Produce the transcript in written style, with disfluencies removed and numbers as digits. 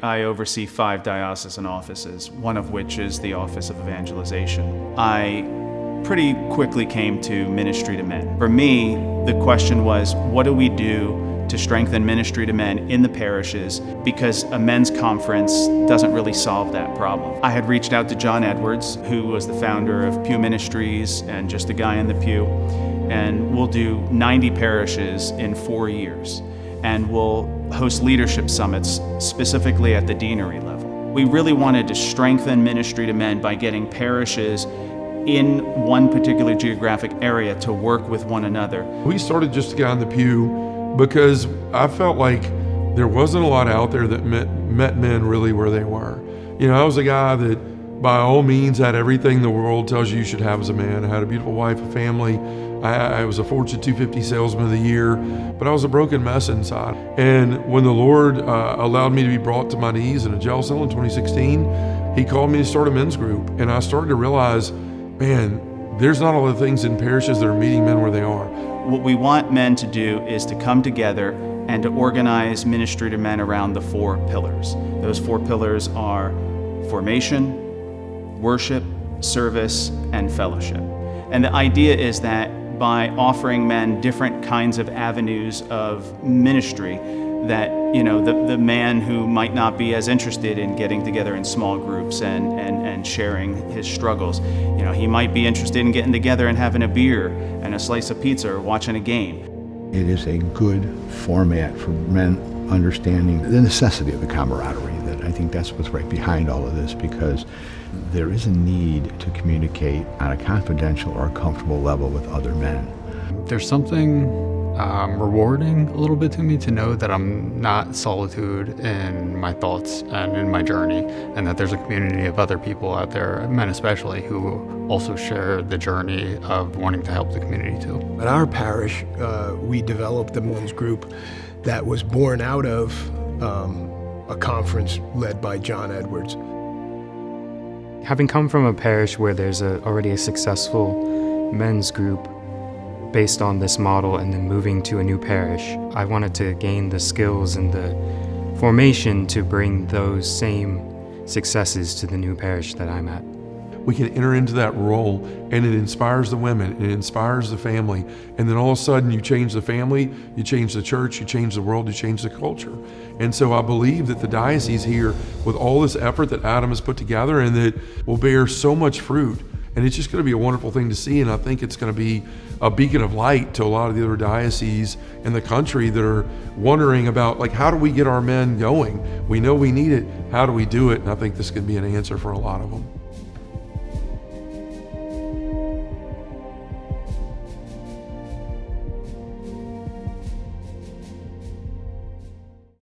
I oversee 5 diocesan offices, one of which is the Office of Evangelization. I pretty quickly came to ministry to men. For me, the question was, what do we do to strengthen ministry to men in the parishes, because a men's conference doesn't really solve that problem. I had reached out to John Edwards, who was the founder of Pew Ministries and just a guy in the pew, and we'll do 90 parishes in 4 years, and we'll host leadership summits specifically at the deanery level. We really wanted to strengthen ministry to men by getting parishes in one particular geographic area to work with one another. We started just to get on the pew because I felt like there wasn't a lot out there that met men really where they were. You know, I was a guy that by all means had everything the world tells you should have as a man. I had a beautiful wife, a family. I was a Fortune 250 salesman of the year, but I was a broken mess inside. And when the Lord allowed me to be brought to my knees in a jail cell in 2016, He called me to start a men's group. And I started to realize, man, there's not a lot of things in parishes that are meeting men where they are. What we want men to do is to come together and to organize ministry to men around the 4 pillars. Those 4 pillars are formation, worship, service, and fellowship. And the idea is that by offering men different kinds of avenues of ministry, that, you know, the man who might not be as interested in getting together in small groups and sharing his struggles, you know, he might be interested in getting together and having a beer and a slice of pizza or watching a game. It is a good format for men understanding the necessity of the camaraderie. That I think that's what's right behind all of this, because there is a need to communicate on a confidential or comfortable level with other men. There's something rewarding a little bit to me to know that I'm not solitude in my thoughts and in my journey, and that there's a community of other people out there, men especially, who also share the journey of wanting to help the community too. At our parish, we developed a men's group that was born out of a conference led by John Edwards. Having come from a parish where there's already a successful men's group based on this model, and then moving to a new parish, I wanted to gain the skills and the formation to bring those same successes to the new parish that I'm at. We can enter into that role, and it inspires the women, it inspires the family, and then all of a sudden you change the family, you change the church, you change the world, you change the culture. And so I believe that the diocese here, with all this effort that Adam has put together, and that will bear so much fruit, and it's just going to be a wonderful thing to see, and I think it's going to be a beacon of light to a lot of the other dioceses in the country that are wondering about, like, how do we get our men going? We know we need it. How do we do it? And I think this could be an answer for a lot of them.